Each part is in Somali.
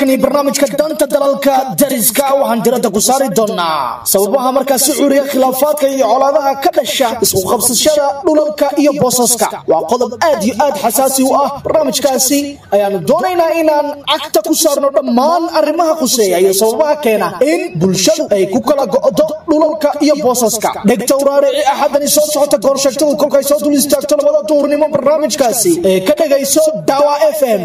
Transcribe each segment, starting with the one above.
toddobaadkani barnaamijka danta dalalka dariska waxaan diradda ku saari doonaa sababaha markaasi curiya khilaafaadka iyo colaadaha ka dhasha isku qabsashada dhulalka iyo boosaska waa qodob aad iyo aad xasaasi u ah barnaamijkaasi ayaanu doonaynaa inaan cagta ku saarno dhammaan arrimaha khuseeya iyo sababaha keena in bulshadu ay ku kala go'do dhulalka iyo boosaska dhegta uraarici axadani soo socota goor sheegtadu kolkay soo dul istaagto labada duurnimo barnaamijkaasi ee ka dhagayso Dawa FM.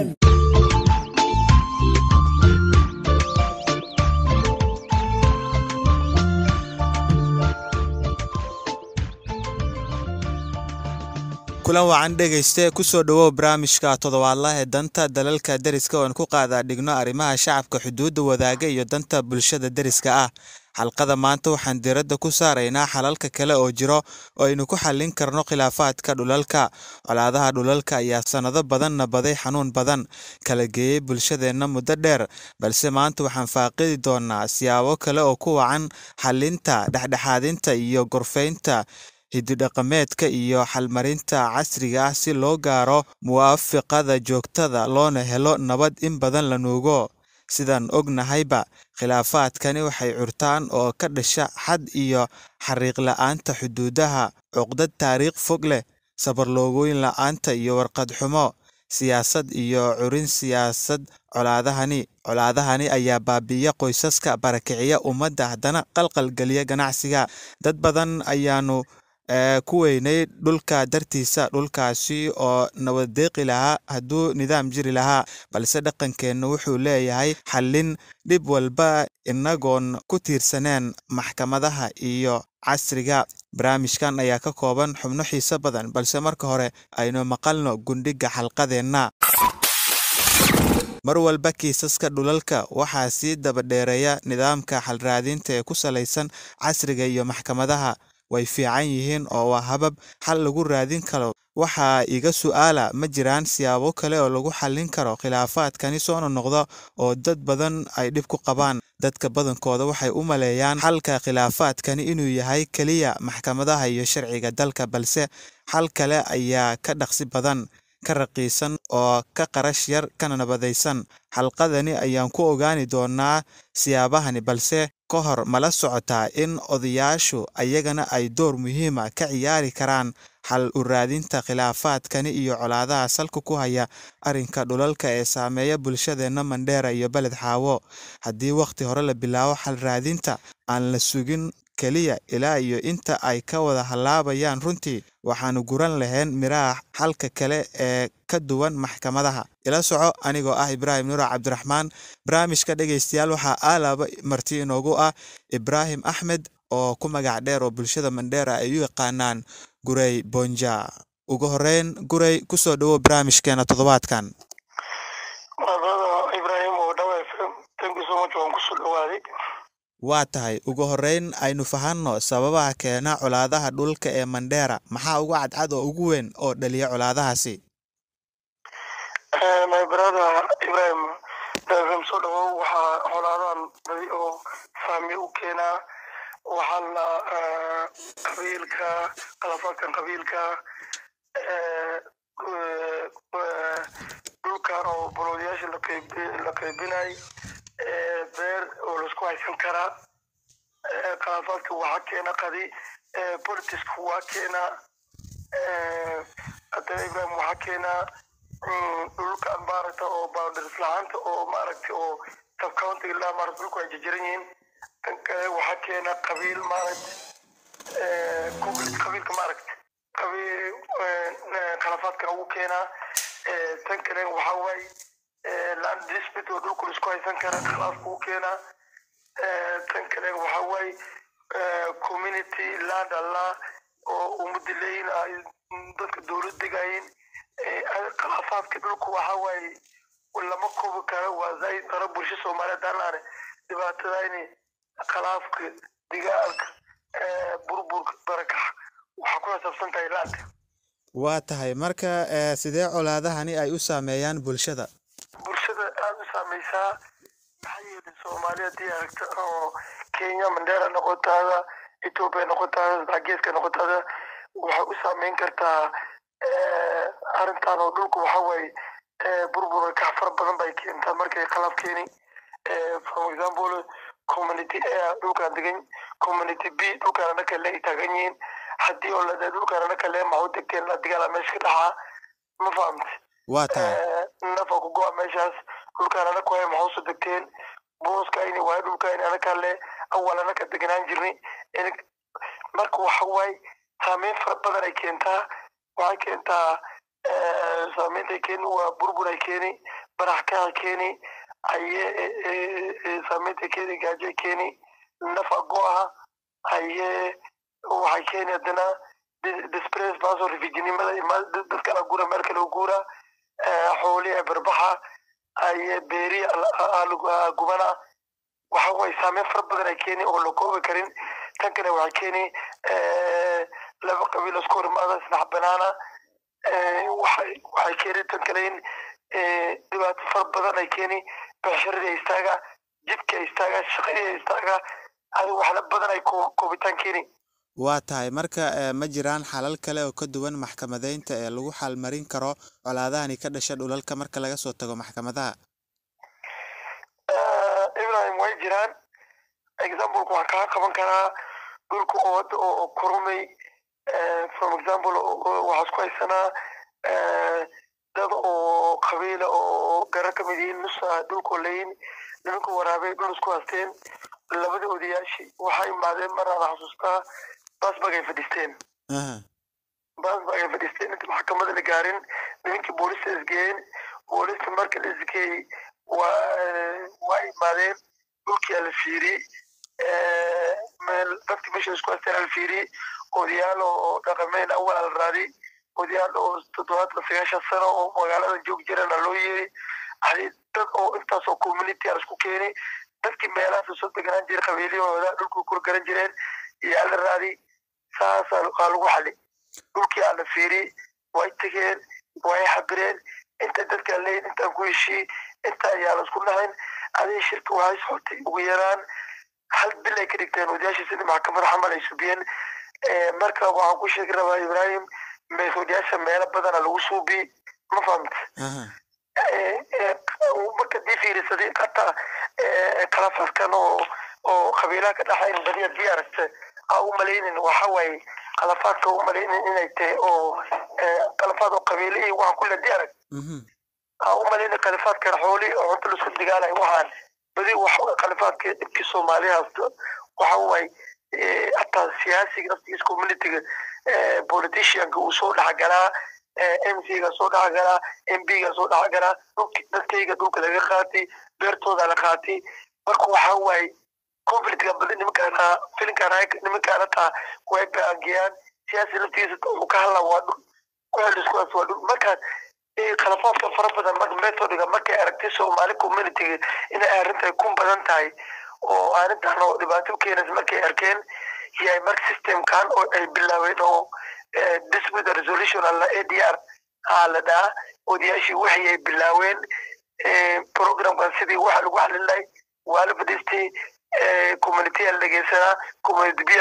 kulan wacan dhageyste ku soo dhawow barnaamijka toddobaadlaha ee danta dalalka dariska oo aan ku qaadaa dhigno arrimaha shacabka xuduudda wadaaga iyo danta bulshada dariska ah xalqada maanta waxaan diradda ku saaraynaa xalalka kale oo jiro oo aynu ku xallin karno khilaafaadka dhulalka colaadaha dhulalka ayaa sanado badan nabaday xanuun badan kala geeyay bulshadeenna muddo dheer balse maanta waxaan faaqidi doonaa siyaabo kale oo ku wacan xallinta dhexdhexaadinta iyo gorfaynta hididhaqameedka iyo xalmarinta casriga ah si loo gaaro muwaafiqada joogtada loona helo nabad in badan la nuugo sidaan ognahayba khilaafaadkani waxay curtaan oo ka dhasha xad iyo xariiq la'aanta xuduudaha cuqdad taariikh fog leh sabarloogooyin la'aanta iyo warqad xumo siyaasad iyo curin siyaasad colaadahani ayaa baabi'iya qoysaska barakiciya ummadda haddana qalqal geliya ganacsiga dad badan ayaanu ku weynay dhulka dartiisa dhulkaasi oo nabad deeqi lahaa hadduu nidaam jiri lahaa balse dhaqankeennu wuxuu leeyahay xallin dhib walba inagoon ku tiirsaneen maxkamadaha iyo casriga barnaamijkan ayaa ka kooban xubno xiiso badan balse marka hore aynu maqalno gundhiga xalqadeenna mar walba kiisaska dhulalka waxaa sii daba dheereeya nidaamka xalraadinta ee ku salaysan casriga iyo maxkamadaha way fiican yihiin oo waa habab xal lagu raadin karo waxaa iga su'aala ma jiraan siyaabo kale oo lagu xallin karo khilaafaadkani soo noqda oo dad badan ay dhib ku qabaan dadka badankooda waxay u maleeyaan xalka khilaafaadkani inuu yahay kaliya maxkamadaha iyo sharciga dalka balse xal kale ayaa ka dhaqsi badan ka raqiisan oo ka qarash yar kana nabadaysan xalqadani ayaan ku ogaani doonaa siyaabahani balse ka hor mala socotaa in odayaashu ayagana ay door muhiima ka ciyaari karaan xal u raadinta khilaafaadkani iyo colaadaha salka ku haya arrinka dhulalka ee saameeya bulshadeenna Mandheera iyo Balad Xaawo haddii waqti hore la bilaabo xal raadinta aan la sugin kaliya ilaa iyo inta ay ka wada halaabayaan runtii waxaanu guran lahayn miraha xalka kale ee ka duwan maxkamadaha ila soco anigoo ah Ibraahim Nuur Cabdiraxmaan barnaamijka dhageystayaal waxaa aalaba marti inoogu ah Ibraahim Axmed oo ku magac dheer oo bulshada Mandheera ay u yaqaanaan Gurey Bonja ugu horeyn Gurey ku soo dhawow barnaamijkeena toddobaadkan Ibraahim oo Dawa FM thank you so much oo ku soo dhawaaday waa tahay ugu horeyn aynu fahanno sababaha keena colaadaha dhulka ee Mandheera maxaa ugu cadcad oo ugu weyn oo dhaliya colaadahaasi my brother Ibrahim soo dhawow waxaa colaadahan badi oo saami u keena waxaana qabiilka khilaafaadkan qabiilka dhulka oo boloodiyaasha la qaybinay beer oo la isku haysan karaa khilaafaadka waxaa keena qadi politics waa keena hadda Ibrahim waxaa keena dhulka maaragta oo boundaries la'aanta oo maaragta oo subcounty la maaragta dhulku ay jiran yihiin tan kale waxaa keena qabiil maaragta qabiilka maaragta khilaafaadka ugu keena tan kale waxaa waaye land dispute oo dhulku isku haysan kara khilaafku u keena tan kale waxaa waaye community land allah oo ummadda leeyihiin dadka dowladda degayiin khilaafaadka dhulku waxaa waaye lama koobi karo waa zaid fara bulsho Soomaaliyeed aan dhibaatada inay khilaafka digaalka burburka barakax waxa ku saabsan tahay laanta waa tahay marka sidee colaadahani ay u saameeyaan bulshada aad u saameysaa maxay Soomaaliyeed diyaarta oo Kenya Mandheera noqotada Ethiopia noqotada geeska noqotada waxa u saameyn kartaa arintan oo dhulku waxa way burburka far badan bay keentaa markay khilaaf keenay for example community A dhulkaan degan community B dhulkaan kale ay taagan yihiin haddii oo la dhulkaan kale ma u degteen la dagaal meesha ka dhaca ma fahamtay waa tahay nafa ku go'a meeshaas dhulkaan ku hay ma u degteen booska inay waa dhulkaan ana kale awalana ka deganaan jirnay marka waxa way saameyn fara badan ay keentaa waxay keentaa saameynta keeni waa burbur ay keeni barax ka keeni ay saameynta keeni gaajo keeni nafa go'a ay waxay keeni hadana displace baso refugee-nimada dadka la guura meel kale u guura xoolihi barbaxa ay beeri gubana waxa way saameyn fara badan ay keeni oo la koobi karin tan kale waxay keeni laba qabiil isku hormaada saddex banaana waxay keeni tan kale in dhibaato fara badan ay keeni becsharada istaaga jidka istaaga shaqada istaaga adi waxla badan ay koobitaan keeni waa tahay marka ma jiraan xalal kale oo ka duwan maxkamadeynta ee lagu xalmarin karo colaadahani ka dhasha dhulalka marka laga soo tago maxkamadaha Ibrahim way jiraan example ku ka qaban karaa dhulka oo korumay for example waxa isku haysanaa dad oo qabiil oo garan ka mid yihiin nusa dhulka leeyin nimanka waraabay dhul isku haysteen labada odayaashii waxay maadeen marada xasuustaa bas bagay fadhisteen inta maxkamadda la gaarin nimankii booliska isgeeyeen booliska marka la isgeeyey waa imaadeen dhulkii la fiiriyey dadkii meesha isku haysteen la fiiriyey odayaal oo dhaqameyn awal la raadi odayaal oo 79 sano oo magaalada joog jirana loo yeeri dad oo intaas oo community isku keenay dadkii meelaha soo deganaan jiray qabiiliyooda dhulku ku garan jireen iyo la raadi saas lagu xali dhulkii la fiiriyey way tageen way xabireen inta dadka leeyin inta ku heshii inta ayaa la isku nahayn adii shirka waxay socotay ugu yaraan hal bil ay ka dhigteen odayaashii sidii maxkamadda xamal ay subiyeen marka waxaan ku sheegi rabaa Ibrahim meesoodayaasha meelo badan lagu suubi ma fahamtay marka dii fiirisadii qata kala faskan oo qabiilaka ka dhaxayn badiya diyaarta u maleeyeen waxa way qalafadka u maleeyeen inay tahay oo qalafad oo qabiilay waxa kula diyaarad u maleeyeen qalafadka xooli oo inta la isku digaalay waxaan badi waxa qalafadka ibki Soomaaliya waxa way hatta siyaasiga naftiisa community-ga politician uu soo dhaxgalaa MC-ga soo dhaxgalaa MP-ga soo dhaxgalaa dadkayga dhulka laga qaatay beertooda la qaatay marka waxa way conflict-ga badan nimanka filinka ta way baagiyaan siyaasi naftiisa uu ka hadla waa dhul marka qalafadka fara badan method-ga markay aragtay Soomaali community-ga inay arrinta ku badan tahay oo arrintan oo dhibaato keenaysa markay arkeen yahay mark system kan oo ay bilaaween oo dispute resolution alla ADR la daa odayaashii waxay ay bilaaween programkan sidii waxa lagu xalilay waa la fadhiistay community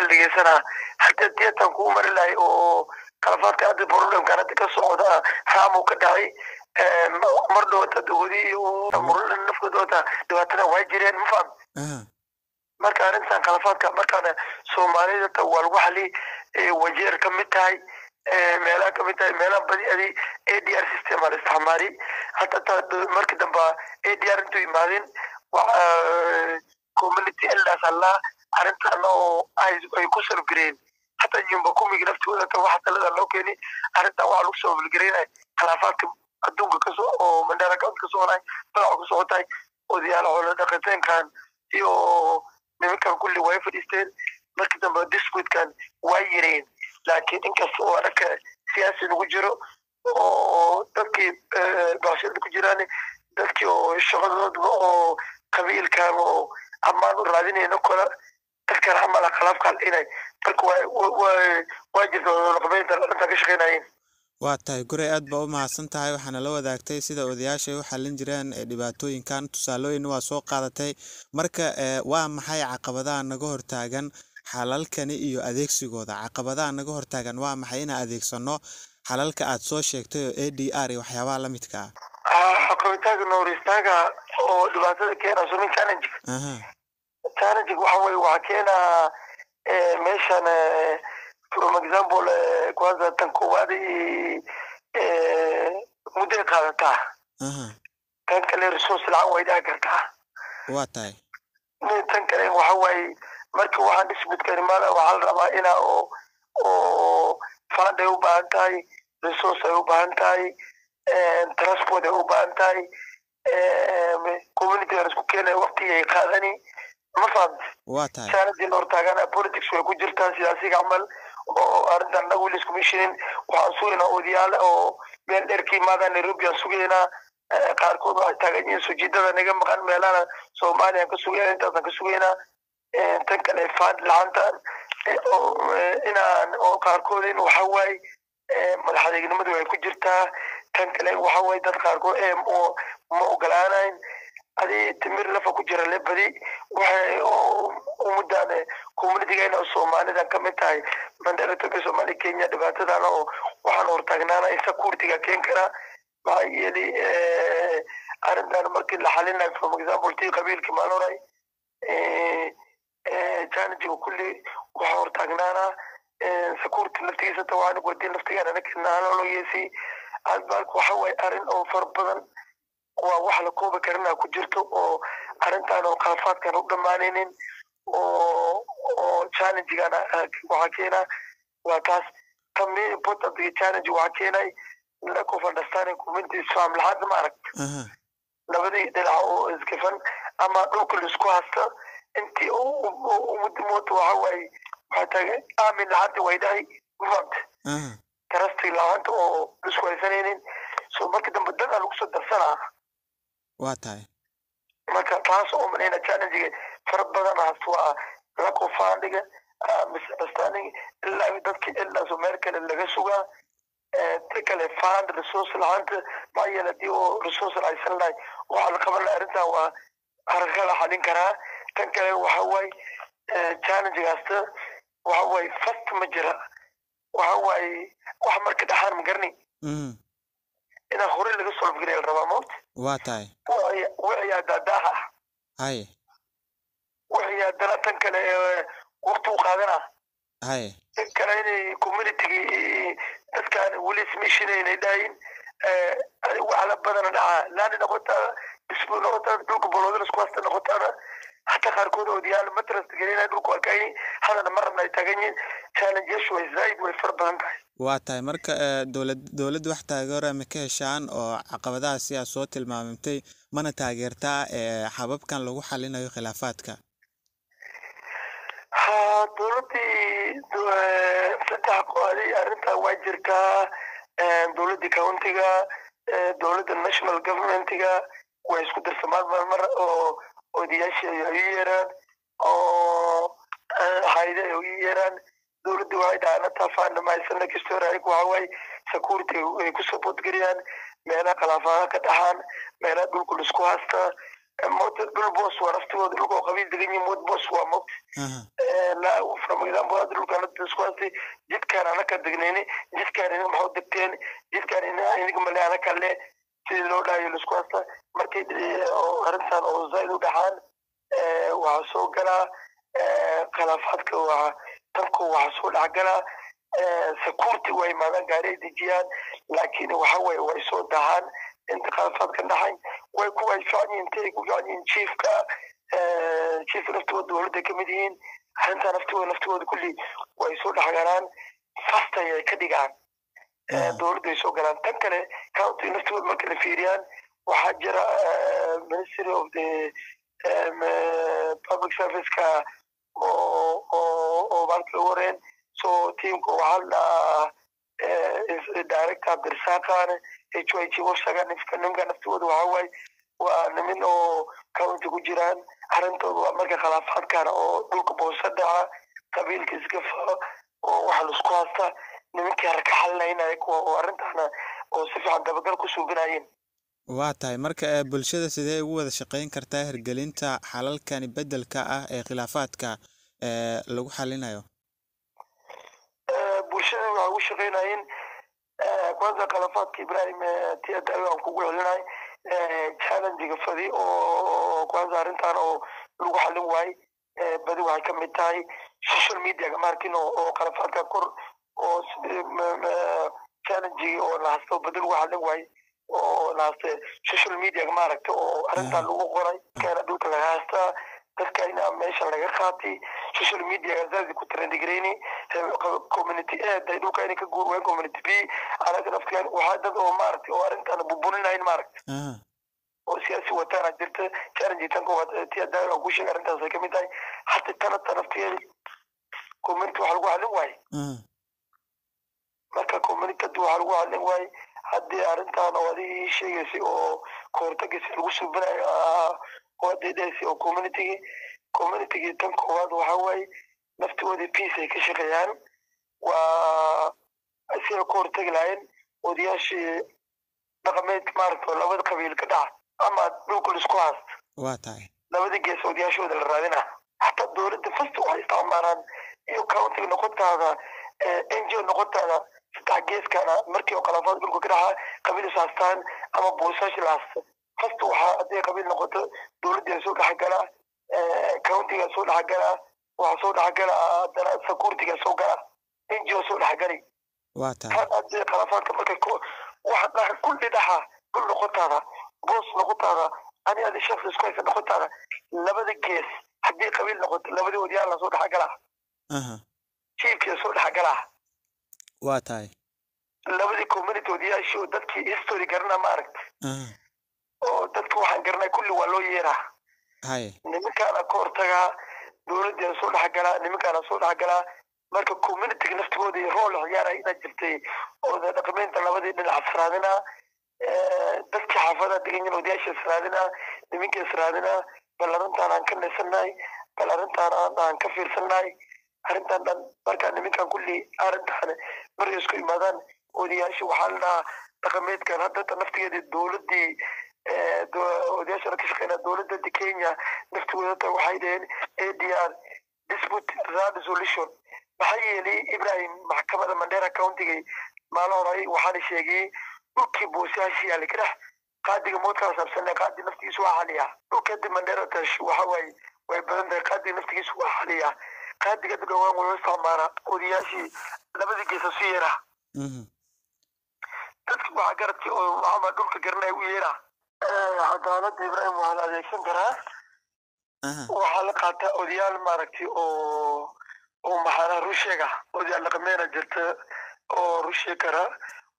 degeysana hatta diyaatan ku mari lahay oo qalafadka hadda programkan hadda ka socda raamu ka dhacay mar dhowta dawadi iyo muran nafkooda dhibaatana way jireen ma faham marka arrintan qalafadka markaana Soomaalida waa lagu xali wajeer ka mid tahay meelaha ka mid tahay meelaha badi ADR system la isticmaali hatta markii dambe ADR intuu imaadeen community ilaa sala arrintan oo ay ku sargreen hatta jimba kumiga naftooda waxa talada loo keenay arrintan waxa lagu soo bilgareynay qalafadka adduunka ka soo oo mandara ka soo lay baa ku soo tahay odayaal oo dhaqateen iyo nimanka kulli way fadhiisteen markii dambe dispute-kan way yareen laakiin inkastoo oo arka siyaasi lagu jiro oo dadkii baashada ku jiraan dadkii oo shaqadooda oo qabiilkan oo amaan u raadinayna kala dadka amala qalafkan inay dadku way jirto qabiilka inta ka shaqeynayeen waa tahay guray aad baa u mahadsan tahay waxaana la wadaagtay sida odayaasha u xalin jireen dhibaatooyinkan tusaalooyin waa soo qaadatay marka waa maxay caqabadaha naga hortaagan xalalkani iyo adeegsigooda caqabadaha naga hortaagan waa maxay in adeegsano xalalka aad soo sheegtay oo ADR iyo waxyaabaha la midka caqabadaha nooristaanka oo dhibaatada keena sumin challenge challenge waxa way waxa keena meeshan for example kwanza tan koowaad muddo qaadata kan kale resource la'aan way dhici kartaa waa tahay tan kale waxa way markii waxaan disbut karimaada waxa la rabaa ina oo fund ay u baahan tahay resource ay u baahan tahay transport ay u baahan tahay community isku keenay waqti ay qaadani ma fahmti waa tahay challenge loo taagana politics way ku jirtaa siyaasiga camal oo arrintan nagu wilis commission waxaan sugeynaa odayaal oo meel dherkii maada Nairobi aan sugeynaa qaarkood waxay taagan yihiin sujiidada naga maqan meelaha Soomaaliya ka sugeynaa intaas ka sugeynaa tan kale fund la'aanta inaan oo qaarkood in waxa way madaxdeegnimadu way ku jirtaa tan kale waxa way dad qaarkood oo ma ogolaanayn adii timir lafa ku jira lebadi waxay ummadana community-ga Soomaalida ka mid tahay mandara tobe Soomaali Kenya dhibaatada oo waxaan hortaagnaana insecurity-ga keen kara ma yeeli arrintan markii la xalinayo for example tii qabiilka maaloray challenge kulli waxa hortaagnaana security laftiisa tawaan wadin laftiga anakina loo yeesi albaak waxa way arrin oo far badan waa wax la koobi karna ku jirto oo arrintan oo khaafaadkan u dhamaanaynin oo challenge-gana waxa keena waa taas tamay important challenge waxa keenay lack of understanding community islam lahad ma arag labadii dhinac oo iskafan ama dhulka isku hasta intii muddo waxa way waxa tagay aamin lahad wayday mafahmt karasti lahad oo isku haysanaynin soo markii dambe dad lagu soo darsanaa waa tahay marka taas oo manayna challenge far badan waa lack of funding misunderstanding illa dadkii illa Soomaaliya laga sugaa tikale fund resource la'aanta ma yeeladi oo resource aysan lahayn waxa la qaban arrinta waa aragala xalin karaa tan kale waxa way challenge-gaasta waxa way fast ma jira waxa way wax marka dhaxan ma garni ina hore laga soo fikiray rabaa moot waa tahay وعيا داداها هاي وعيا دلاتن كان وقت وقادنا هاي كان يعني كوميونتي كان وليس ميشنين داين وعلى بدن لا نقطة اسمه نقطة دوك بلودن سكواست نقطة حتى خاركود وديال مترس تجرينا دوك وكاي هذا مرة ما يتجنين كان يشوي زايد ويفرض waa tahay marka dawladdu wax taageero ma ka heshaan oo caqabadaha si soo tilmaamtay mana taageertaa hababkan lagu xalinayo khilaafaadka dawladii saddex qodob arrinta waa jirtaa dawladda county-ga dawladda national government-ga way isku darsamaan mar oo odayaasha ay yeeraan oo hay'ada ay yeeraan dawladdu waxay dhaana tafaan ma aysan ka soo raay ku haway security ay ku support gariyaan meelaha khilaafaadka ka dhaxan meelaha dhulku isku haysta موت بالبوس ورفتوا دلوقتي قبيل دقيقة موت بوس وموت لا وفرم إذا بعد دلوقتي أنا تسواتي جد كان أنا كدقنيني جد كان أنا محود دكتين جد كان أنا إني كمل أنا كله في لولا يلسقاستا مركز أرنسان أو زايد ودحان وعصو جلا خلافات كوا تنكو وعصو العجلة سكورتي وين ما بين قاري ديجيان لكن وحوي ويسو دحان انتقالات كنحين ويكون يفعني انتيك ويعني شيف شيف نفتو دولة كمدين حنتا نفتو كلي ويسود حقران فاستا كديغان دولة يسو قران تنكنا كاونتي نفتو مكان فيريان وحجر Ministry of the Public Service كا او بانك لورين سو تيمكو وحالنا دايركت عبد الرزاق HYG وشغال نفكر نفتوه وهاوي ونمن أو كونتي كجيران أرنتو أمريكا خلافات كان أو دولك بوسدها قبيل كيسقف وحلو سكواستا نمن كهرك حلنا هنا يكو أرنتنا أو سفي عند بقال كسوبناين waa tahay marka bulshada sidee ugu wada shaqeyn kartaa hirgelinta xalalkan bedelka ah ee khilaafaadka lagu xalinayo bulshada waxa ugu shaqeynayeen kwanza khilaafaadka Ibrahim tiyada aan kugu celinay challenge fadi oo kwanza arintan oo lagu xalin waay badi waxay ka mid tahay social media markin oo khilaafaadka kor oo challenge oo la hasto badi lagu xalin waay oo la hasto social media maaragta oo arintan lagu qoray kana dhulka laga haasta dadka ina meesha laga qaatay social media zaadi ku trendgreyni community ay dhulka inay ka guurween community b anaga naftigan waxa dad oo maaragtay oo arintan bubulinayeen maaragta oo siyaasi watana jirta challenge tan ko tiyada oo ku sheegay arintaas ay kamid tahay hatta tan naftigeeda community waxa lagu xalin waay marka community waxa lagu xalin waay haddii arintan oo adii sheegaysi oo koortagisi lagu subinayo oo deedaysi oo community tan koowaad waxa waay naftigooda peace ay ka shaqeeyaan waa asii koortagi lahayn odayaashii dhaqameed maaragta labada qabiil ka dhaca ama dhulka isku haasta waa tahay labada gees odayaashooda la raadina hatta dowladda fasta waxay isticmaalaan iyo county noqotaada NGO noqotaada saddex geeskana markii oo khilaafaad dhulka ka dhaca qabiil is haastaan ama boosaashi la haasta fasta waxaa haddii qabiil noqoto dowladda soo dhexgala countiga soo dhexgala waxa soo dhexgala haddana securityga soo gala NGO soo dhexgali waa tahay haddii khilaafaadka markay waxa kulli dhaxa kul noqotaada boos noqotaada ani adi shakhsi isku haysa noqotaada labada gees haddii qabiil noqoto labadii odayaal la soo dhexgala chiefkii soo dhexgala waa tahay labadii community odayaashii dadkii history garana maaragta oo dadka waxaan garanay kulli waa loo yeeraa nimankaana ka hortagaa dowladda soo dhexgala nimankaana soo dhexgala marka community naftigooda role ciyaara ina jirtay oo dhaqameynta labadii dhinac sraadina dadka xaafada degan odayaasha sraadina nimanka sraadina bal arintan aan ka neesanay bal arintan aan ka fiirsanay arintan dhan marka nimankan kulli arintan markay isku imaadaan odayaasha waxaa la dhaqameedkan hadda naftigeeda dowladii odayaasha ka shaqeynaa dowladda Kenya naftigooda waxay dhaheen ADR dispute resolution maxay yeelay Ibrahim maxkamadda Mandera County maalin hore waxaan sheegay dhulkii boosaashi la kira qaadiga moodka saabsan qaadi naftiisu waa xaliya dhulka Mandera tash waxa way badan tahay qaadi naftiisu waa xaliya qaadiga dhawaan wuu isticmaala odayaashii labadii gees soo yeera dadku waxa garatay oo waxa dhulka garanay u yeera cadaalad Ibrahim waa la adeegsan karaa waxa la qaataa odayaal maaragtay oo maxaa rusheega odayaal dhaqameena jirta oo rusheekara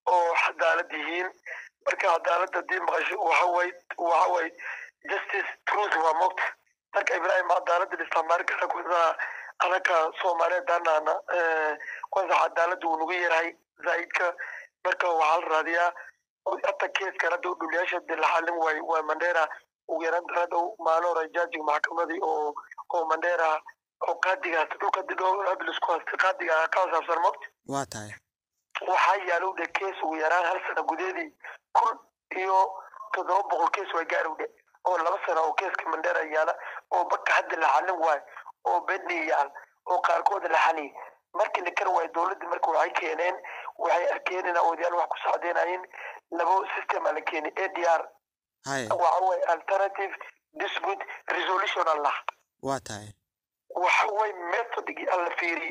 oo cadaalad yihiin marka cadaaladda dii maqasho waxa way justice truth waa moogta marka Ibrahim cadaaladda isticmaal kara kuwa anaka Soomaaliyeed danana kwanza cadaaladda uu nagu yeeray zaidka marka waxa la raadiyaa hatta keeska rado dhuliyaasha dilxalin way Mandera ugu yaraan rado maalo rajaji maxkamadii oo Mandera oo qaadiga dhulka dad isku haasta qaadiga ka saabsan moogta waa tahay waxa yaalo kees ugu yaraan hal sano gudeedii kun iyo 700 kees way gaarowday oo 2 sano oo keeska Mandera yaala oo baka hadda la xalin waay oo bedniyaan oo qaarkood la xalin markii la kar way dowladda markii ay keeneen waxay arkeen odayaal wax ku socdeenayeen labo system la keenay ADR waxa way alternative dispute resolution Allah waa tahay waxa way methodigi alla fiiri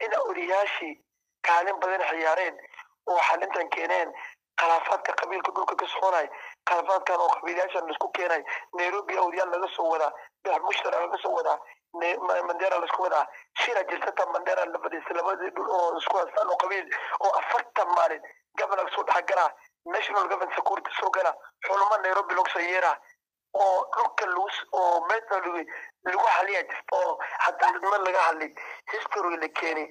ina odayaashii kaalin badan ciyaareen oo xalintan keeneen khilaafaadka qabiilka dhulka ka soconay khilaafaadkan oo qabiilayaasha isku keenay Nairobi odayaal laga soo wada bix mushtara laga soo wada Mandera la isku wada shira jirta Mandera labadii dhul oo isku haystaan oo qabiil oo 40 maalin gobolka soo dhaxgala national government security soo gala xuluma Nairobi loo soo yeera oo dhulka luus oo meesha lagu xaliya oo hatta dadman laga hadlay history la keenay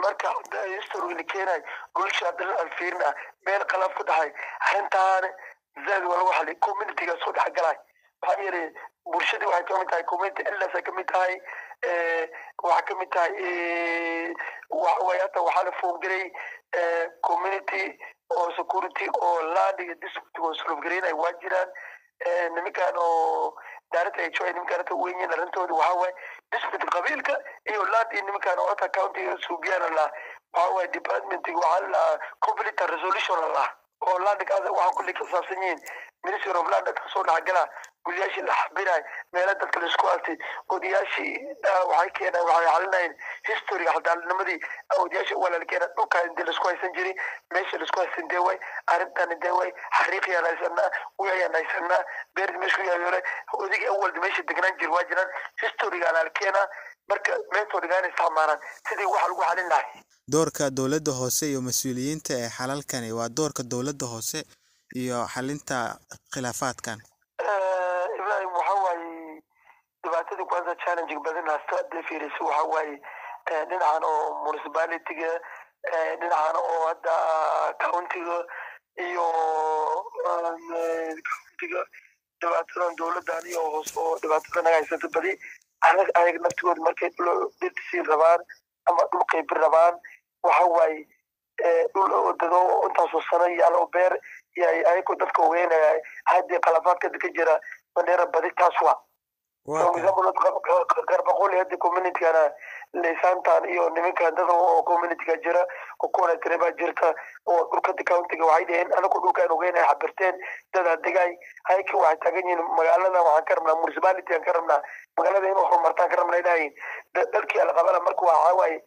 marka history la keenay bulshada dal alfiirna meel qalab ku dhahay arintaan zaad wala waxa la community ga soo dhaxgalay waxa yiri bulshada waxay ka mid tahay community illa ka mid tahay waxa ka mid tahay waxa la foongalay community oo security oo land iyo district oo soo gareynay waajiraan nimankan oo daarta ay joogeen nimankan oo weyn arintooda waxa way district qabiilka iyo land iyo nimankan oo ta county suuqyada la وهو department وعلى complete resolution الله والله هذا وحنا كل كساسين ministry of land كسول عجلة وليش اللي حبينا ميلاد السكواتي ودياشي وحي كنا وحي علينا history حتى النمدي أو دياشي ولا اللي كنا نوكا عند السكوات سنجري ماشي السكوات سندوي عرفتنا ندوي حريقي أنا يسنا ويا أنا يسنا بيرد مشكو يا يوري وديك أول ماشي دقنا جل واجنا history على الكينا مركز ميثود كان استعمارا سيدي واحد لنا doorka dawladda hoose iyo mas'uuliyiinta ee xalalkani waa doorka dawladda hoose iyo xalinta khilaafaadkan ibrahim waxa waaye dhibaatada kwanza challenge badan hasta hadii fiiriso waxa waaye dhinacan oo municipality-ga dhinacan oo hadda county-ga iyo county-ga dhibaatadan dawladdan iyo hoos oo dhibaatada haysata badi ayaga naftigooda markay dhulsiin rabaan ama dhul qaybin rabaan waxa waaye dhul wadado intaasoo sano yaalo oo beer ayagoo dadka ogeynaya haddii khilaafaadka ka jira bandheera badi taas waa garbaqool hadii community-gana liisaantan iyo nimankan dad oo community-ga jira oo kuwana tiraba jirta oo dhulka county-ga waxay dhaheen anagu dhulkaan ogeynaya xabirteen dad degay ayagii waxay taagan yihiin magaalada waxaan ka rabnaa municipality aan ka rabnaa magaalada inuu horumartaan ka rabnaa ilaahay dalkii ala qabana marka waxa waaye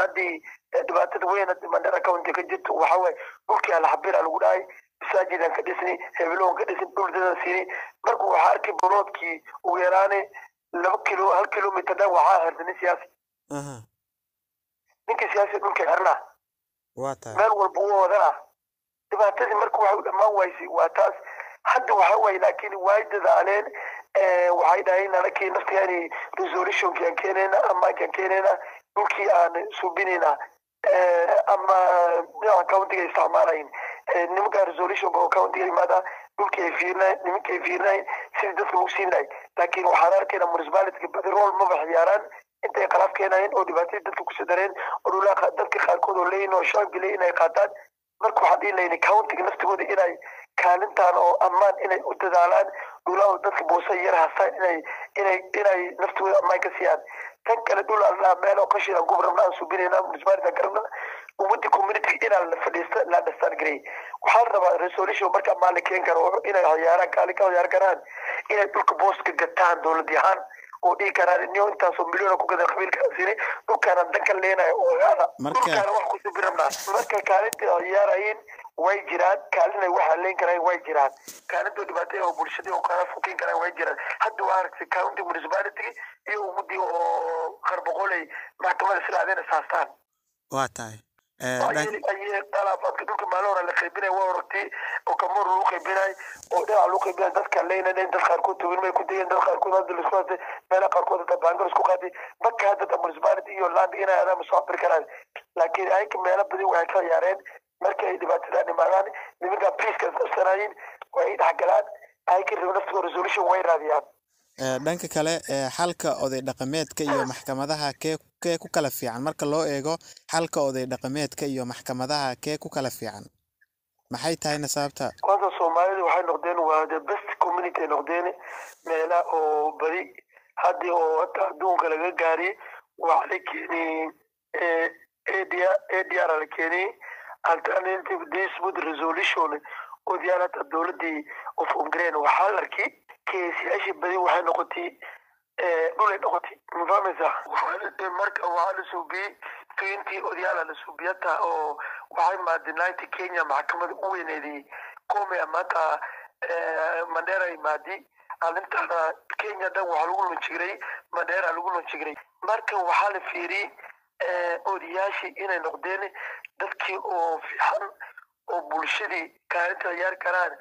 haddii dhibaatada weyn hadii mandheera county ka jirto waxa waaye dhulkii ala xabir lagu dhahay masaajidan ka dhisni hebeloon ka dhisin dhuldadan siini marka waxaa arkay buloodkii ugu yaraane 1 kilomitir dhan waxaa hertani siyaasi ninkii siyaasi dhulka xirnaa meel walba u wadana dhibaatadii marka waxay u dhammaan waysay waa taas hadda waxa waaye laakiin way dadaaleen waxay dhaheen anakii naftiyaani resolutionkii aan keenayna ammaanki aan keenayna dhulkii aan subinayna ama dhinaca countiga isticmaalayn nimanka resolutionka oo countiga yimaada dhulkii ay fiirnayn nimanka ay fiirnayn sidii dadka lagu siin lahay laakiin waxaan arkayna municipality badi rol maba ciyaaraan intay khalaaf keenayeen oo dhibaatadii dadka kusoo dareen oo dhulaa dadka qaarkood oo leeyihin oo shacabki leeyihin ay qaataan marka waxaan dhihi lahayn countiga naftigooda inay kaalintan oo ammaan inay u dadaalaan dhulaa dadka boosa yar hastaan inay naftigooda ammaan ka siiyaan tan kale dhul alla meel oo qashin aan gubramna aan subinayna municipality aan karabna ummadii community inaan la fadhiista la dhastaan garay waxaan rabaa resolution marka ammaan la keen karo inay ciyaaraan kaalin ka ciyaar karaan inay dhulka booska gataan dowladii ahaan oo dhigi karaan inuu intaasoo milyan ku gadan qabiilkaasini dhulkaan dankan leenayo oo ogaada dhulkaan wax ku subirabnaa marka kaalinta ciyaarayeen way jiraan kaalinay waxa leen karaan way jiraan kaalinta dhibaatada oo bulshada oo qara fukin karaan way jiraan hadda waa aragtay county municipality iyo ummadii oo qarbaqolay maxkamadda islaamada asaastaan waa tahay ayay qalaafaadka dhulka maalora la qaybinay waa oragtay oo kamar lagu qaybinay oo dhinaca lagu qaybinay dadka leynadeen dad qaarkood tugin may ku dayeen dad qaarkood hadda laisku haystay meela qaarkood hadda baangar isku qaaday marka hadda municipality iyo land inay aadaan soo cabir karaan laakiin ayka meelo badan waxay ka ciyaareen marka ay dhibaatada dhimaadaan nimanka peace ka sanayin way dhaxgalaan ayka naftiga resolution way raadiyaan dhanka kale xalka oday dhaqameedka iyo maxkamadaha kee ku kala fiican marka loo eego xalka oday dhaqameedka iyo maxkamadaha kee ku kala fiican maxay tahayna sababta wada Soomaalidu waxay noqdeen waa the best community noqdeen meela oo bari hadii oo adduunka laga gaari waxa la keenay ADR la keenay alternative dispute resolution oo diyaarada dawladii of Ukraine waxa la arkay كيسي بدي واحد نقطي دولة نقطي مفهمة مركب واحد سوبي كينتي أوديالا لسوبياتا أو واحد ما دنايتي كينيا محكمة أوينة دي كومي أماتا مديرة مادي أنت كينيا ده وحلول من شجري مديرة حلول من شجري مركب واحد فيري أودياشي إنا نقدين دكتي أو في حن أو بولشدي كانت يار كران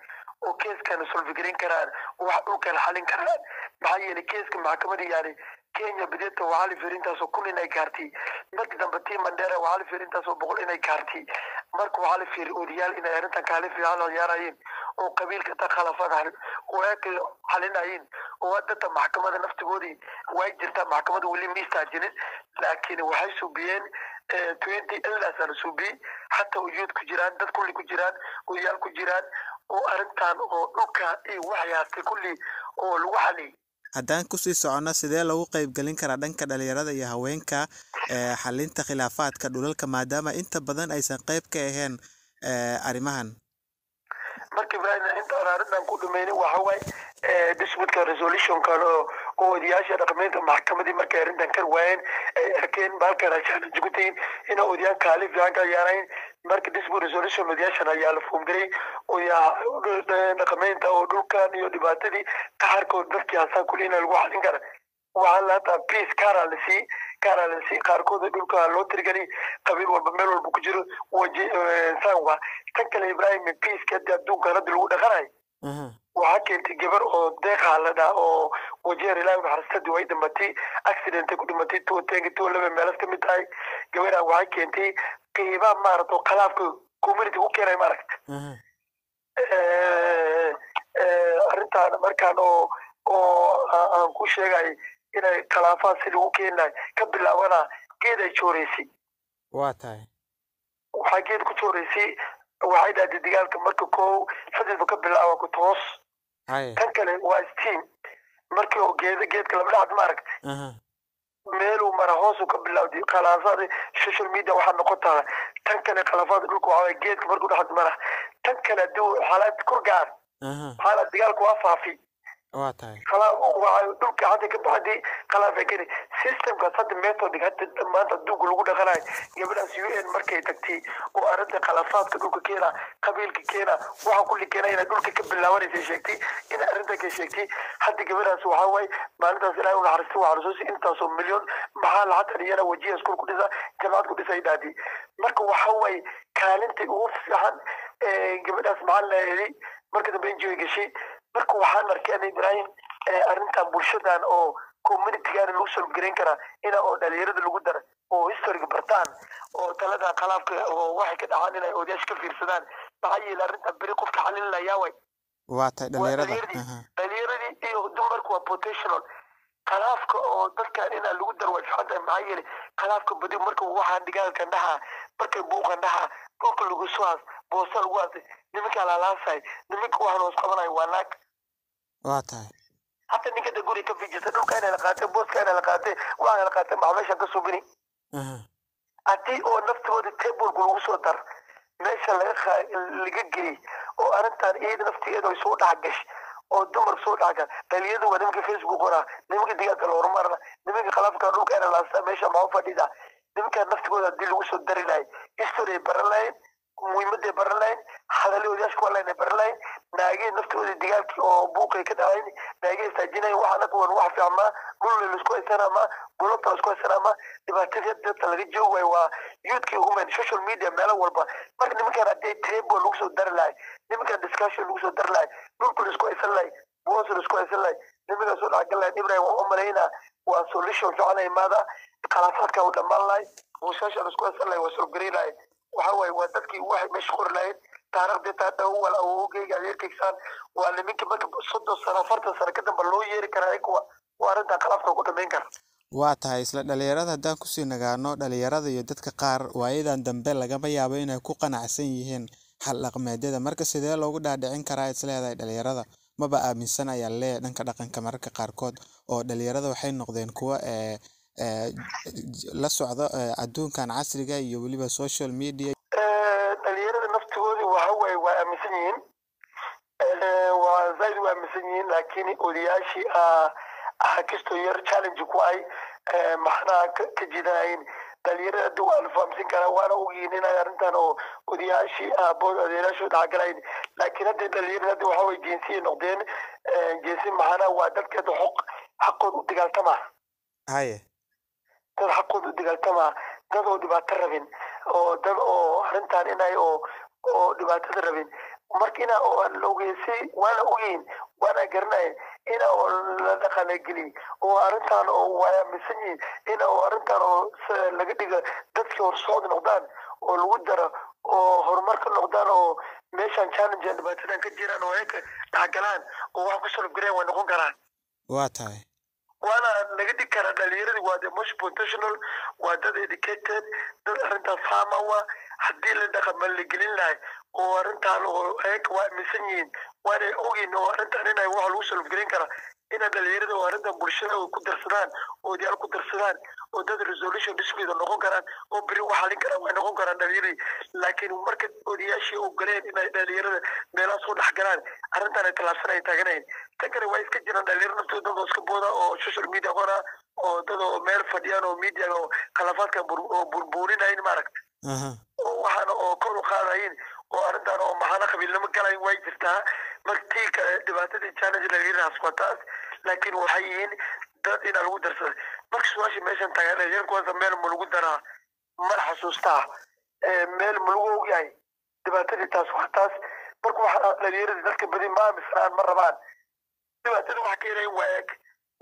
oo keeskan soo fikirin karaan wax uu kala xalin karaan maxay yeelay keeska maxkamadda yaari Kenya bideta waxa la fiirintaas oo kulin ay gaartay markii dambe tii Mandera waxa la fiirintaas oo boqol inay gaartay marka waxa la fiirin oodiyaal inay arintan kale fiican oo yaarayeen oo qabiilka ta khalaafadahan oo ay xalinayeen oo dadka maxkamadda naftigoodii way jirtaa maxkamadda wali miistaajin laakiin waxay subiyeen 20 ilaa sano subi hatta wujud ku jiraan dad kulli ku jiraan oo yaal ku jiraan oo arintan oo dhulka ay waxyaastay kulli oo lagu xalay haddaan kusii socono sidee lagu qaybgelin karaa dhanka dhalinyarada iyo haweenka xalinta khilaafaadka dhulalka maadaama inta badan aysan qayb ka ahayn arrimahan markii Ibrahim inta arrintan ku dhameeyay waxa way dispute resolution kale oo odayaasha dhaqameedka maxkamadii markay arrintan ka waayeen ay arkeen baalka raashin jugutiin in odayaan kaalif fiican ka yaarayn markii dispute resolution odayaasha ayaa la fuumdiray oo yaa dhaqameedka oo dhulkan iyo dhibaatadii qaarkood dadkii asan kulina lagu xalin kara waxa la taa peace karalisi qaarkood dhulka loo tirgani qabiil walba meel walba ku jiro waji sanwa tan kale Ibrahim peace ka adduunka rad lagu dhaqanay waxa keentay gabar oo deeqaalada oo wajeer ilaa xarstad way dhimatay accident ku dhimatay to laba meel ka mid tahay gabadha waxa keentay qiiba maarto khalaafka community u keenay maragta arrintan markaan oo aan ku sheegay inay khilaafaad si lagu keenay ka bilaabana geed ay jooreysi waa tahay waxa geed ku jooreysi waxay dhahday dagaalka marka koow saddex ka bilaabo ku toos tan kale waa steam markii oo geedka la dhaxad maragtay meelu mara hoos ka bilowday khilaafaad social media waxa noqotaa tan kale khilaafaad dhulku waa geedka markuu dhaxad mara tan kale duu xaalad ku gaar xaalad dagaalku waa faafi waa tahay خلاص وحدوك عندك بعدي خلاص كده سيستم كصد ميثود حتى ما انت دوق لو دخلاي قبل سي ان markay tagtay oo arrinta khilaafaadka dhulka keena qabiilka keena waxa kulli keena in dhulka ka bilaabanaysa sheegtay in arrinta ka sheegtay hadda gabadhaas waxa way maalintaas ilaahay uu xaristo waxa rasuusi intaas oo milyan maxaa la hadda yana wajiga iskuul ku dhisa jamaacad ku dhisay daadi marka waxa way kaalinta ugu fiican gabadhaas maxaa la yiri marka dambe injooy gashay marka waxaan arkay Ibrahim arrintan bulshadan oo community-gan lagu soo gareyn kara ina oo dhalinyarada lagu daro oo history bartaan oo talada qalaabka oo waxay ka dhacaan inay odayaasha ka fiirsadaan maxay yeelan arrintan bari qofka xalin la yaaway waa tahay dhalinyarada iyo dumarku waa potential qalaafka oo dadka ina lagu daro way fiican maxay yeelan qalaafka badi marka waxa digaalka dhaha marka buuqa dhaha qofka lagu soo boosta lagu aasay nimanka la laasay nimanka waxa loo qabanay waa naag waa tahay حتى إنك تقولي كم في جسد لو كان لقاته بوس كان لقاته وأنا لقاته مع ماشى كسبني أتي أو نفط ود التبول قلوب صدر ماشى لقى وأنا تان إيه نفتي إيه يسود حقش أو دمر صوت حاجة تليده ونمك فيسبوك ورا نمك دقيقة الأورمار نمك خلاف كانوا كان لاسا ماشى معه فديدا نمك نفط ود الدل وسود دريلاي يستوري برلاين muhiimada barlayn hadalay wadash ku leeyahay barlayn naagay naftooda digaalkii oo buuqay ka dhacay naagay saajinay waxana ku wax fiicma guriga la isku aysanama guriga la isku aysanama dhibaatada dadka laga joogay waa youtube human social media meel walba marka nimanka raday table lagu soo darlay nimanka discussion lagu soo darlay dhulku la isku aysanay boos la isku aysanay nimanka soo dhagalay Ibrahim oo malayna waa solution fiican ay maada khilaafaadka u dhamalay oo social isku aysanay waa soo gareelay وحوي ودتك واحد مشهور لاين تعرف ده تدور أو جيجا يركسان ولا منك بك صد السنة فرت السنة كده بلو يركناك وأرد خلاص كده بينكر waa tahay isla dhalinyarada haddaan kusii nagaano dhalinyarada iyo dadka qaar waayadan dambe lagama yaabo inay ku qanacsan yihiin xal dhaqameedyada marka sidee loogu dhaadhicin karaa isleedahay dhalinyarada maba aaminsan ayaa leeyahay dhanka dhaqanka mararka qaarkood oo dhalinyarada waxay noqdeen kuwa la socdo adduunkan casriga iyo waliba social media dhalinyarada naftooda waxa way waa aaminsan yihiin waa zaid waa aaminsan yihiin laakiin odayaashii kisto yar challenge ku ay maxna ka jidaayin dhalinyarada waa la fahamsan karaa waana ogyihiin inay arrintan oo odayaashii odayaashii dhacgalayn laakiin hadda dhalinyarada waxa way jinsiye noqdeen jinsi maxana waa dadka xaqooda u dagaaltama haye dad xaqooda u dagaaltama dad oo dhibaato rabin oo dad oo arrintan inay oo dhibaatada rabin markina oo loogeysay waana ogyihiin waana garanay ina oo la dhaqanageli oo arrintan oo waa misan ina oo arrintan oo laga dhigo dadkii horsocod noqdaan oo lagu daro oo horumarka noqdaan oo meeshan challenge dhibaatadan ka jiraan oo ay dhagalaan oo wax ku soo gareen way noqon karaan waa tahay وانا نقدر كنا دليل وده مش potential وده educated ده أنت فاهمه حدي اللي دخل من اللي قلنا oo arrintan oo eeg waa aaminsan yihiin waana ogyihiin oo arrintan inay wax lagu salafgelin kara ina dhalinyarada oo arrintan bulshada ku darsadaan oo diyaar ku darsadaan oo dad resolution dispute noqon karaan oo biri wax halin kara way noqon karaan dhalinyarada laakiin marka odayaashii oo galeen inay dhalinyarada meelaha soo dhex galaan arrintan ay talaabsan ay taaganayeen tan kale waa iska jiraan dhalinyaro naftooda oo iska booda oo social media qora oo dad oo meel fadhiyaan oo media oo khilaafaadka burburinayeen maaragta oo waxaana oo kor u qaadayin oo arrintan oo maxaana qabiilnimo galayn way jirtaa markii kale dhibaatadii challenge dhalinyarahaas wataas laakiin waxay yihiin dad ina lagu darsada marka su-aasha meeshan tagaan dhalinyarkuwaasa meel ma lagu daraa ma xasuustaa meel ma lagu ogyahay dhibaatadii taas waxtaas marka waxaa dhalinyarada dadka badi ma aaminsanaan ma rabaan dhibaatada waxa keenaya waa eeg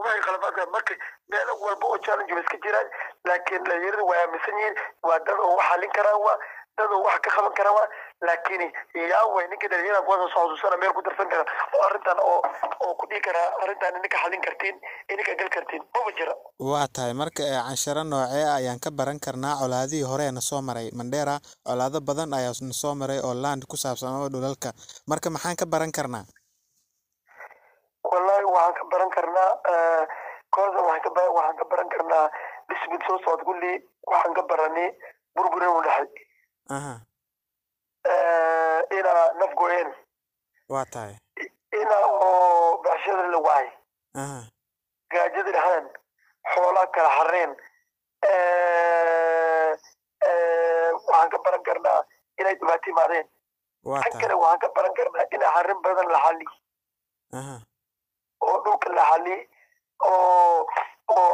waxay khalafaadka marka meel walba oo challenge iska jiraan laakiin dhalinyarada waa aaminsan yihiin waa dad oo wax halin karaan waa dad oo wax ka qaban karaan waa laakiin yaa way ninka dhalinyarada kuwaasoo soo xasuusana meel ku darsan kara oo arrintan oo ku dhihi karaa arrintan ininka xalin kartiin ininka gal kartiin maba jira waa tahay marka cansharo noocee ayaan ka baran karnaa colaadihii hore na soo maray Mandera colaado badan ayaa na soo maray oo land ku saabsan oo dhulalka marka maxaan ka baran karnaa wallahi waxaan ka baran karnaa kooxda waxaan ka baran karnaa dispute soo socod kulli waxaan ka baranay burburin u dhaxay ina nafgoyen waa tahay ina oo bashada la waay gaajada dhahan xoolaha kala xareen waxaan ka baran karnaa inay dhibaato yimaadeen tan kale waxaan ka baran karnaa ina xarin badan la xali oo dhulka la xali oo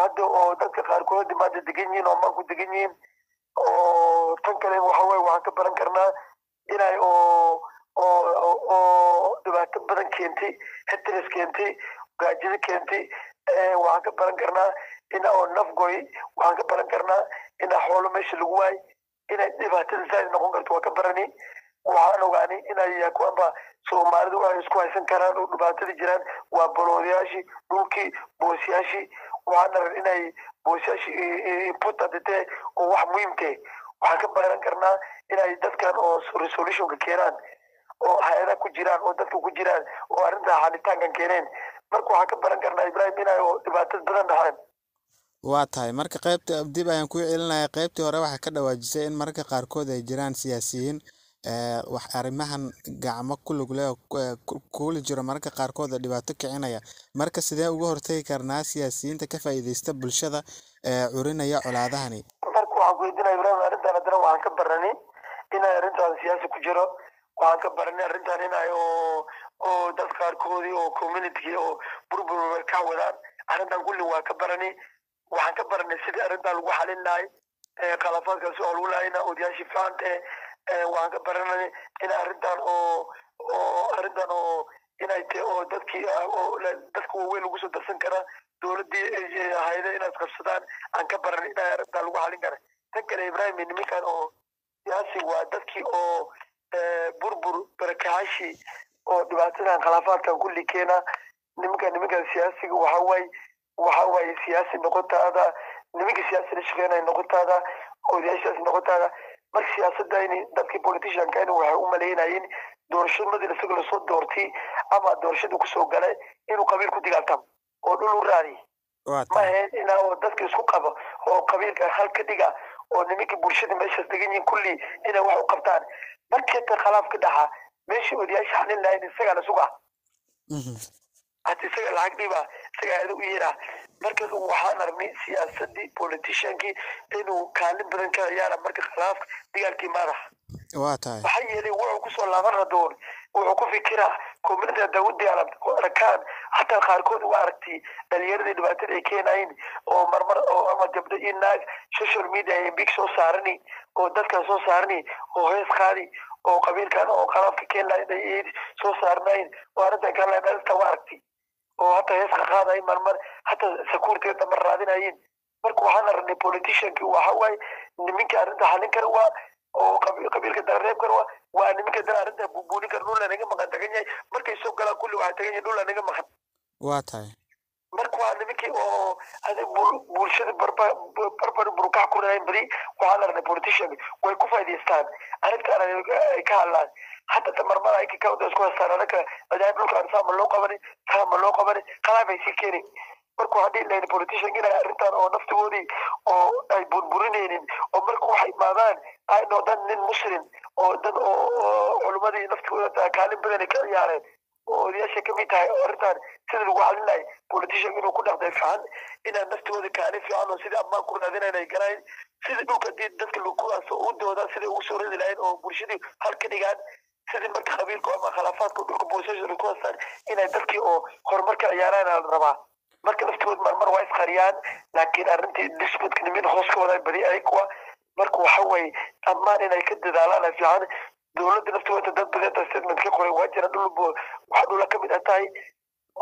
hadda oo dadka qaarkood maanta degan yihiin oo maanku degan yihiin oo tan kale waxa weeye waxaan ka baran karnaa inay oo dhibaato badan keentay heteres keentay gaajada keentay waxaan ka baran karnaa ina oo nafgoy waxaan ka baran karnaa ina xoolo meesha lagu waay inay dhibaatada zaaid noqon karto waa ka barani waxaan ogaanay inay kuwanba soomaalidu ay isku haysan karaan oo dhibaatada jiraan waa boloodayaashii dhulkii boosyaashii waxaan naran inay boosyaashii putadite oo wax muhiimtee waxaan ka baran karnaa inay dadkan oo resolutionka keenaan oo hay-ada ku jiraan oo dadka ku jiraan oo arrintaa xalitaankan keeneen marka waxaan ka baran karnaa ibraahim inay oo dhibaatad badan dhaxaan waa tahay marka qaybta dib ayaan ku celinaya qaybtii hore waxa ka dhawaajisay in marka qaarkood ay jiraan siyaasiyiin wax arrimahan gacmo ku lug leh kula jiro marka qaarkood dhibaato kicinaya marka sidee uga hortagi karnaa siyaasiyiinta ka faa'iideysta bulshada curinaya colaadahani marka waxaan ku weydiinaya ibraahim arrintan haddana waxaan ka baranay inay arrintan siyaasi ku jiro waxaan ka baranay arrintan inay oo dad qaarkoodii oo community oo burbur ka wadaan arrintan kulli waa ka baranay waxaan ka baranay sidii arrintan lagu xalin lahay khilaafaadkaasi oo lagu lahay odayaashii faante waxaan ka baranay in arrintan arrintan inay tahay oo dadkii dadka waaweyn lagu soo darsan karaa dowladdii hayada inaad qabsadaan aan ka baranay inay arrintan lagu xalin kara tan kale ibraahim niminkan oo siyaasi waa dadkii oo burbur barakacashi oo dhibaatadan khilaafaadkan kulli keena niminkan siyaasiga waxa waaye siyaasi noqotaada niminka siyaasi la shaqeynaya noqotaada odayaashaas noqotaada marka siyaasadda in dadkii politicianka in waxay u maleynayeen doorashamadii isaga lasoo doortay ama doorashadii kusoo galay inuu qabiil ku digaaltamo oo dhul u raadiy ma ahayn inaa oo dadka isku qabo oo qabiilka hal ka dhiga oo niminka bulshada meeshaas degan yihiin kulli inay wax u qabtaan markeeta khilaaf ka dhaxa meeshii odayaasha xalin lahayn isagaa la sugaa hata isaga lacag dhiba isagaa ada u yeeraa markaas waxaan aragnay siyaasadii politiciankii inuu kaalin badan ka ciyaara marka khilaafka dagaalkii madaxa waa tahay waxaa yeelay wuxuu kusoo laaban radoon wuxuu ku fikiraa community dawladii arkaan hataa qaarkood waa aragtay dhalinyaradii dhibaatada ay keenayeen oo marmar oo ama gabdho iyo naag social media ay big soo saarani oo dadkan soo saarani oo hees qaadi oo qabiilkan oo khilaafka keen lahayn ay soo saarnayn oo arrintan kan la dhalta waa aragtay oo hata heeska qaadayn marmar hata sakuurteeda mar raadinayeen marka waxaan aragnay politicianki waxa waaye niminka arrinta xalin kara waa oo qabiilka dareeb kara waa niminka dara arrinta buubuunin kara dhul naga maqan tagan yahay markay soo galaan kulli waxay tagan yihiin dhul naga maqan waa tahay marka waa nimankii oo bulshada barbar burkac ku rahayn badi waxaa la rabnay politician way ku faa'iidaystaan arrintaan ay ka hadlaan حتى تمرمر هيك كودا اسكو هستانك أجايب لك أنا سام لو قبني خلاص بيسكيني markuu hadii la politician ina arintan oo naftoodii oo ay burburinayeen oo markuu waxay maadaan ay noqdaan nin muslim oo dad oo culimadii naftooda kaalin badan ka ciyaareen oo yeeshay ka mid tahay arintan sida lagu hadlay politician inuu ku dhaqday fiican ina naftooda kaalin fiican oo sida ammaan ku raadinayay garay sida dhulka dadka lagu soo u dooda sida ugu soo ridi lahayn oo bulshadii halka dhigaan sida marka khabiirku ama khilaafaadku dhulka boosashada ku haystaan inay dadkii oo horumarka ciyaaraan la rabaa marka naftood mar waa isqariyaan laakiin arrintii disputka nimin hoos ka waday badi ay kuwa marka waxa way dhammaan inay ka dadaalaan fiican dowladda naftooda dad badan statement ka qoray waa jira waxa dhula ka mid tahay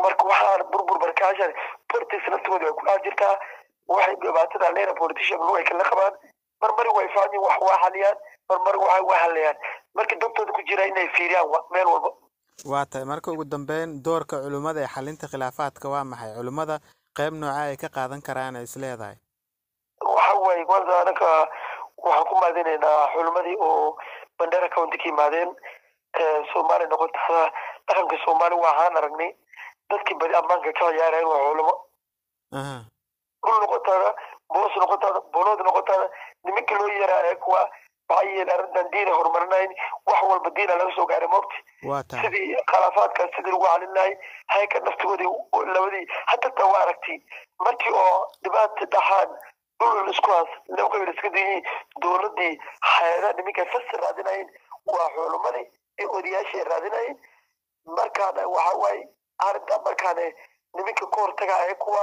marka waxaan burbur barkaashan parties naftooda ku jirtaa waxay dhibaatada leena politician way kala qabaan mar way faani wax waa xaliyaan mar waa haliyaan marka dadkooda ku jira inay fiiriyaan meel walba waa tahay marka ugu dambeyn doorka culimada ee xalinta khilaafaadka waa maxay culimada qayb nooca ay ka qaadan karaan is leedahay waxa way wada anaka waxaan ku maadinaynaa culimadii oo Mandera County ka yimaadeen Soomaali noqotaa dhaqanka Soomaali waxaan aragnay dadkii badi ammaanka ka ciyaareen waa culimo noqotaa boos noqotaa bolood noqotaa nimanka loo yaraa kuwa بايل أردنا دين هرمرناين وحول بدينا لنسوق على موت سيدي خلافات كان سيدي الوعى لله هاي كان نفتودي لودي حتى التواركتي مركي أو دبات تحان دول الاسكواس لو كان الاسكدي دول دي حيانا نميكا فسر رادناين وحولو ماني اودياشي رادناين مركانا وحواي أردا مركانا نميكا كور تقع ايكوا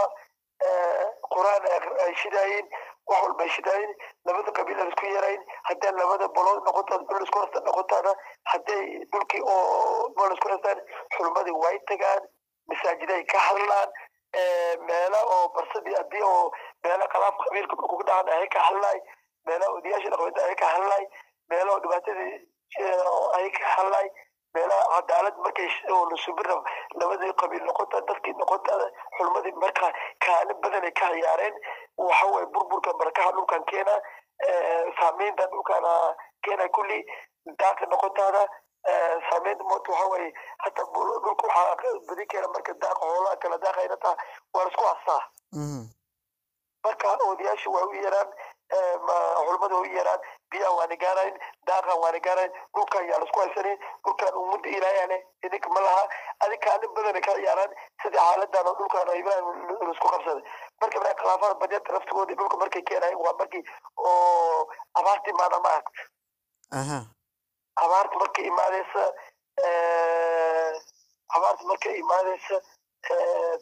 قرآن شداين وحول بيشداين لبدا قبيلة اسكو يراين حتى لبدا بلود نقطة دول اسكو رستان نقطة حتى دولكي او بلود اسكو رستان حلمدي وايد تقان مساجداي كحلان ميلا او برسدي ادي او ميلا قلاف قبيل كبكو دعان اهي كحلاي ميلا ودياشي لقويت اهي كحلاي ميلا ودباتي اهي كحلاي ميلا عدالة مركيش او نسوبرنا لبدا قبيل نقطة دفكي نقطة حلمدي مركا كالب بدن كهيارين وحوي بربركا بركها لوكان كينا سامين دان لوكان كينا كلي داك نقطة هذا سامين موت وحوي حتى لوكو بدي كينا مركا داك حولا كلا داك اينتا ورسكو عصا مركا اودياشي وهويران علماء ويران بيا وانجارين داغا وانجارين كوكا يالسكو سنين كوكا ومد إلى يعني إنك ملها هذه كان بدنا كياران سدي حالة دانا كوكا نايبان لسكو خمسة مركب بنا خلافات بديت رفتقو دي كوكا مركي كيراي ومركي أو أبارتي ماذا معك أبارت مركي إماديس أبارت مركي إماديس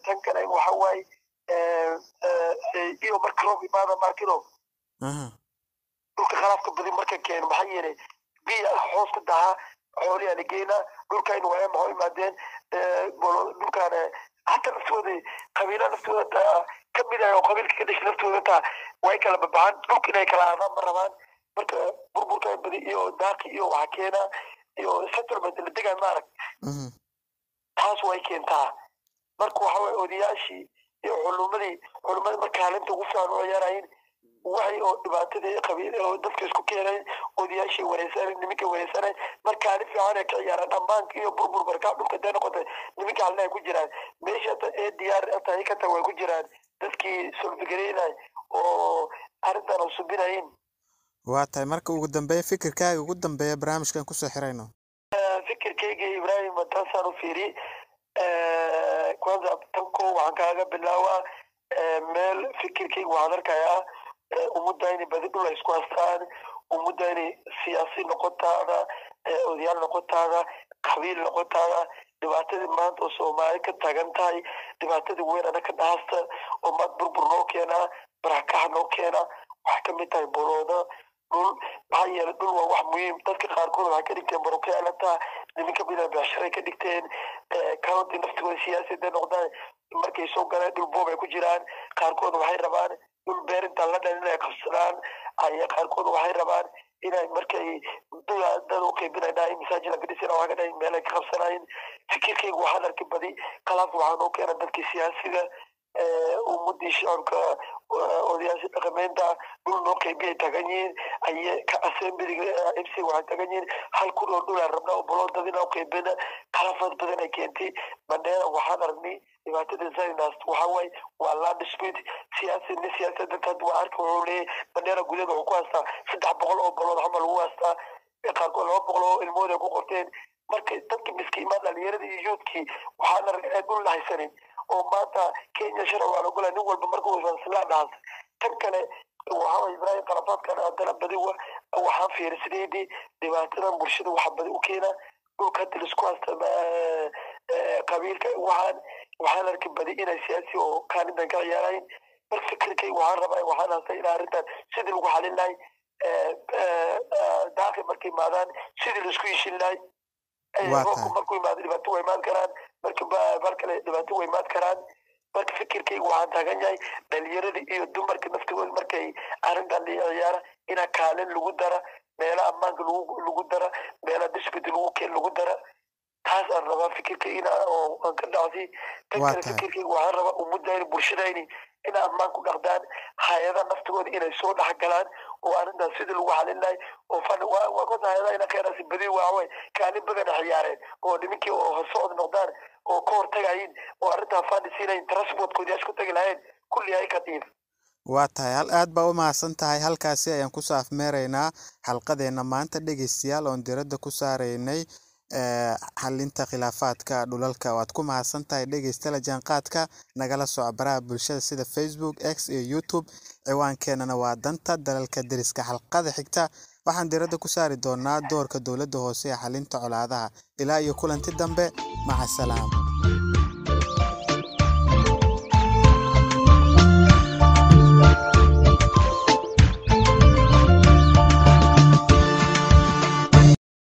تنكنا وحواي iyo marka roob imaada markino dhulka khalaafka badi marka keen maxay yeelay biya hoos ka daha xooliya lageena dhulka in way maxay imaadeen dhulkaan hatta naftooda qabiila naftooda kamid ah oo qabiilka ka dhashay naftooda way kala babaan dhulka inay kala aadaan marabaan marka burburka badi iyo daaqi iyo waxa keena iyo settlement la degaan maarag taas way keentaa marka waxa way odayaashii iyo culumadii marka haalinta ugu fiican oo ciyaarayeen waxay oo dhibaatadii qabiil oo dadka isku keenay odayaashii wareysay nimanka wareysay marka haalin fiican ay ka ciyaaraan dhammaanka iyo burbur barka dhulka dana qoday nimanka halna ku jiraan meesha ee diyaar tahay ka tahay ku jiraan dadkii sulfigareynay oo arrintan oo subinayeen waa tahay marka ugu dambeeya fikirkaaga ugu dambeeya barnaamijkan ku soo xirayno fikirkayga Ibrahim Tansaro Fiiri kwanza tanko waxaan kaaga bilaawaa meel fikirkayga waxaan arkayaa ummadayni badi dhul ay isku haystaan ummadayni siyaasi noqotaada odayaal noqotaada qabiil noqotaada dhibaatadii maanta oo Soomaali ka taagan tahay dhibaatadii weyn anaka dhaasta oo mad burbur noo keena barakac noo keena wax ka mid tahay bolooda dhul maxaa yeelay dhul waa wax muhiim dadka qaarkood waxay ka dhigteen barokaalata nimanka bida beesharay ka dhigteen county naftooda siyaasadda noqdaan markay soo galeen dhul boob ay ku jiraan qaarkood waxay rabaan dhul beerinta la dhan inay qabsadaan ay qaarkood waxay rabaan inay markay dad u qaybinayaan masaajid laga dhisay oo hagan meel ay ka qabsanayeen fikirkaygu waxaan arkay badi khalaaf waxaan oo keenay dadkii siyaasiga ummadii shacabka odayaasha dhaqameynta dhul noo qaybiyay tagan yihiin ayay ka assemblyga FC waxay tagan yihiin hal kun oo $1 rabnaa oo boloodada inaa qaybina khilaafaad badan ay keentay Mandera waxaan aragnay dhibaatada Zaynas waxa way waa la dispute siyaasadda dad waa arka wuxuu leeyahay Mandera gudaha wuxuu ku haystaa 300 oo bolood camal uu haystaa qaarkood 200 oo ilmooda ku qorteen markay dadka miskiimaad dhalinyarada iyo youthkii waxaan aragnay dhul la haysanin oo maanta Kenya sharci waa lagu leeyahay nin walba markuu isla dhaas tan kale waxa Ibrahim khilaafaadkan hadana badi waxaan fiirsaday dhibaatada bulshada waxa badi u keena dhulka isku haysta qabiilka waxaan arkay badi inay siyaasi oo kaalin ka ciyaarayeen marka fikirkay waxaan rabaa waxaan haystay in arrintan sidii lagu xalin lahay daaqi markay maadaan sidii la isku yeeshin lahay markuu imaado dhibaato way imaan karaan markale dhibaato way imaan karaan marka fikirkaygu waxaan taagan yahay dhalinyarada iyo dumarka naftigooda markay arrintan ciyaara ina kaalin lagu dara meela ammaanka lagu dara meela disbid lagu dara taas aan rabaa fikirkayga oo aan ka dhacday tan fikirkaygu waxaan rabaa ummadayna bulshadayni ina ammaan ku dhaqdaan hay'adaha naftigooda inay soo dhaxgalaan oo arrintaas sidii lagu xalin lahay oo waa ka hay'adaha ina keenasi badi waaway kaalin badan ciyaareen oo nimankii oo socod noqdaan oo ka hortagayin oo arrintaa faadisiinayn transportkooda isku tagi lahayn kulli ay ka dhiib waa tahay aad baa u mahadsan tahay halkaasi ayaan ku saafmeeraynaa xalqadeena maanta dhegeystayaal oon diradda ku saaraynay xalinta khilaafaadka dhulalka waad ku mahadsan tahay dhegeysta la jaanqaadka nagala soo baraha bulshada sida Facebook X iyo YouTube ciwaankeenana waa danta dalalka deriska xalqada xigta waxaan diradda ku saari doonaa doorka dawladda hoose ee xalinta colaadaha ilaa iyo kulanti dambe maca salaam